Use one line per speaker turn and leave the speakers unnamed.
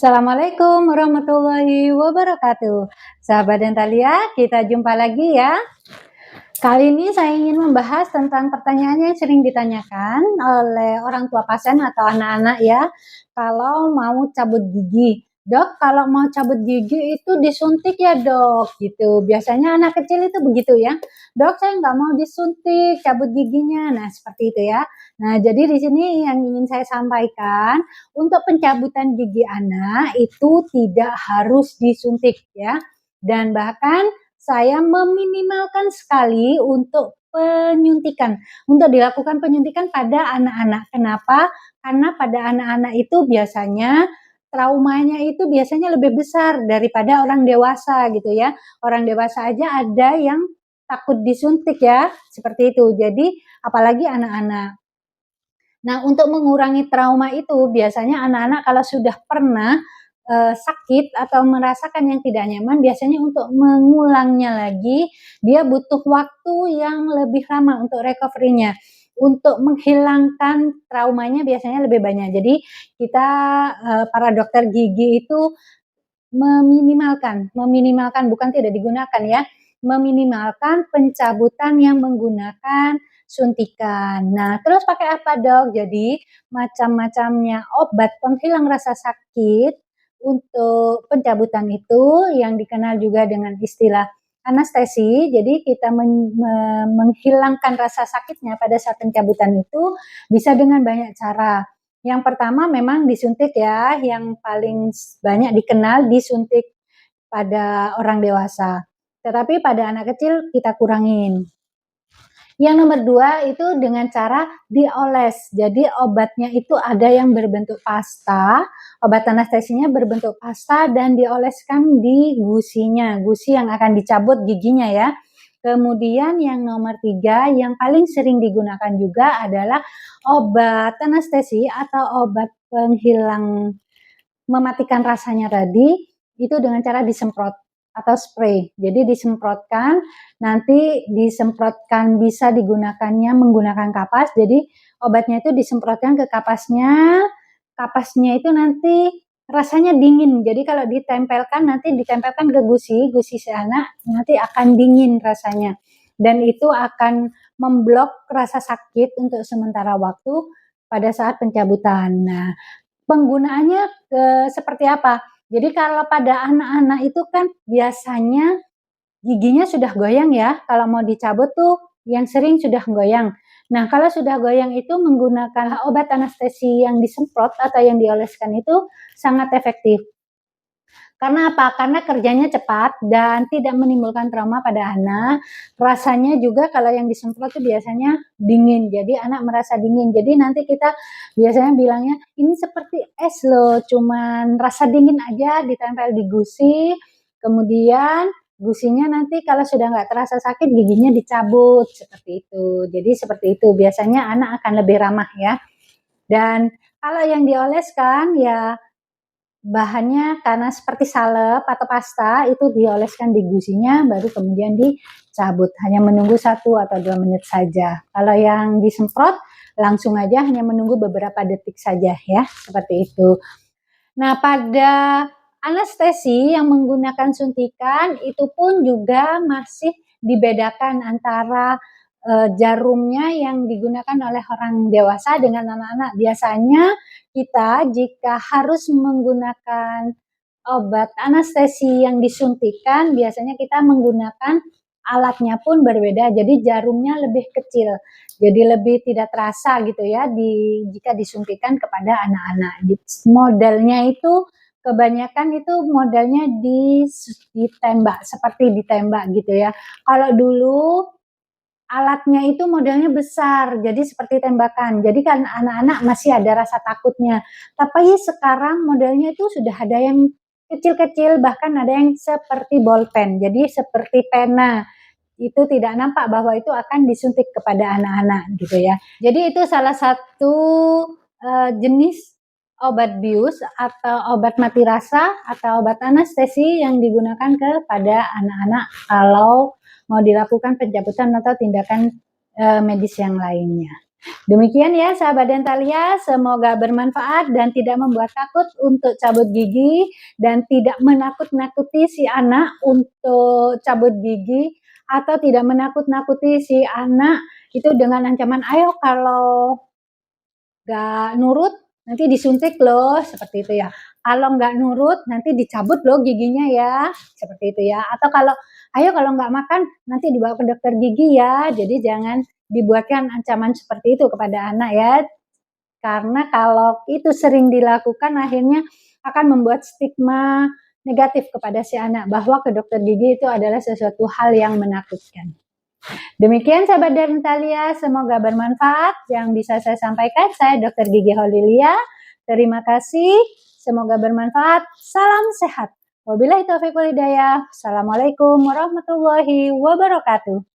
Assalamualaikum warahmatullahi wabarakatuh. Sahabat Dentalia, kita jumpa lagi ya. Kali ini saya ingin membahas tentang pertanyaan yang sering ditanyakan oleh orang tua pasien atau anak-anak ya. Kalau mau cabut gigi, dok, kalau mau cabut gigi itu disuntik ya dok, gitu. Biasanya anak kecil itu begitu ya. Dok, saya nggak mau disuntik, cabut giginya. Nah, seperti itu ya. Nah, jadi di sini yang ingin saya sampaikan, untuk pencabutan gigi anak itu tidak harus disuntik ya. Dan bahkan saya meminimalkan sekali untuk penyuntikan, untuk dilakukan penyuntikan pada anak-anak. Kenapa? Karena pada anak-anak itu biasanya traumanya itu biasanya lebih besar daripada orang dewasa gitu ya. Orang dewasa aja ada yang takut disuntik ya, seperti itu. Jadi apalagi anak-anak. Nah, untuk mengurangi trauma itu biasanya anak-anak kalau sudah pernah sakit atau merasakan yang tidak nyaman, biasanya untuk mengulangnya lagi, dia butuh waktu yang lebih lama untuk recovery-nya. Untuk menghilangkan traumanya biasanya lebih banyak. Jadi kita para dokter gigi itu meminimalkan bukan tidak digunakan ya, meminimalkan pencabutan yang menggunakan suntikan. Nah, terus pakai apa dok? Jadi macam-macamnya obat penghilang rasa sakit untuk pencabutan itu yang dikenal juga dengan istilah anestesi. Jadi kita menghilangkan rasa sakitnya pada saat pencabutan itu bisa dengan banyak cara. Yang pertama memang disuntik ya, yang paling banyak dikenal disuntik pada orang dewasa. Tetapi pada anak kecil kita kurangin. Yang nomor 2 itu dengan cara dioles. Jadi obatnya itu ada yang berbentuk pasta, obat anestesinya berbentuk pasta dan dioleskan di gusinya, gusi yang akan dicabut giginya ya. Kemudian yang nomor 3 yang paling sering digunakan juga adalah obat anestesi atau obat penghilang mematikan rasanya tadi, itu dengan cara disemprot atau spray. Jadi disemprotkan, nanti disemprotkan bisa digunakannya menggunakan kapas. Jadi obatnya itu disemprotkan ke kapasnya, kapasnya itu nanti rasanya dingin. Jadi kalau ditempelkan nanti ditempelkan ke gusi sana nanti akan dingin rasanya. Dan itu akan memblok rasa sakit untuk sementara waktu pada saat pencabutan. Nah, penggunaannya seperti apa? Jadi kalau pada anak-anak itu kan biasanya giginya sudah goyang ya, kalau mau dicabut tuh yang sering sudah goyang. Nah, kalau sudah goyang itu menggunakan obat anestesi yang disemprot atau yang dioleskan itu sangat efektif. Karena apa? Karena kerjanya cepat dan tidak menimbulkan trauma pada anak. Rasanya juga kalau yang disemprot itu biasanya dingin, jadi anak merasa dingin. Jadi nanti kita biasanya bilangnya, ini seperti es loh, cuman rasa dingin aja ditempel di gusi, kemudian gusinya nanti kalau sudah nggak terasa sakit, giginya dicabut, seperti itu. Jadi seperti itu, biasanya anak akan lebih ramah ya. Dan kalau yang dioleskan ya bahannya karena seperti salep atau pasta itu dioleskan di gusinya baru kemudian dicabut, hanya menunggu 1 atau 2 menit saja. Kalau yang disemprot langsung aja hanya menunggu beberapa detik saja ya, seperti itu. Nah, pada anestesi yang menggunakan suntikan itu pun juga masih dibedakan antara jarumnya yang digunakan oleh orang dewasa dengan anak-anak. Biasanya kita jika harus menggunakan obat anestesi yang disuntikan, biasanya kita menggunakan alatnya pun berbeda, jadi jarumnya lebih kecil, jadi lebih tidak terasa gitu ya jika disuntikan kepada anak-anak. Modelnya itu kebanyakan itu modelnya ditembak, seperti ditembak gitu ya. Kalau dulu alatnya itu modelnya besar, jadi seperti tembakan. Jadi kan anak-anak masih ada rasa takutnya. Tapi sekarang modelnya itu sudah ada yang kecil-kecil, bahkan ada yang seperti bolpen, jadi seperti pena. Itu tidak nampak bahwa itu akan disuntik kepada anak-anak gitu ya. Jadi itu salah satu jenis obat bius atau obat mati rasa atau obat anestesi yang digunakan kepada anak-anak kalau mau dilakukan pencabutan atau tindakan medis yang lainnya. Demikian ya sahabat Dentalia, semoga bermanfaat dan tidak membuat takut untuk cabut gigi dan tidak menakut-nakuti si anak untuk cabut gigi atau tidak menakut-nakuti si anak itu dengan ancaman, ayo kalau nggak nurut nanti disuntik loh, seperti itu ya. Kalau nggak nurut nanti dicabut loh giginya ya, seperti itu ya. Atau kalau ayo kalau nggak makan nanti dibawa ke dokter gigi ya. Jadi jangan dibuatkan ancaman seperti itu kepada anak ya. Karena kalau itu sering dilakukan akhirnya akan membuat stigma negatif kepada si anak bahwa ke dokter gigi itu adalah sesuatu hal yang menakutkan. Demikian sahabat Dentalia, semoga bermanfaat yang bisa saya sampaikan. Saya Dr. Gigi Holilia. Terima kasih, semoga bermanfaat. Salam sehat. Wabillahi taufiq wal hidayah. Assalamualaikum warahmatullahi wabarakatuh.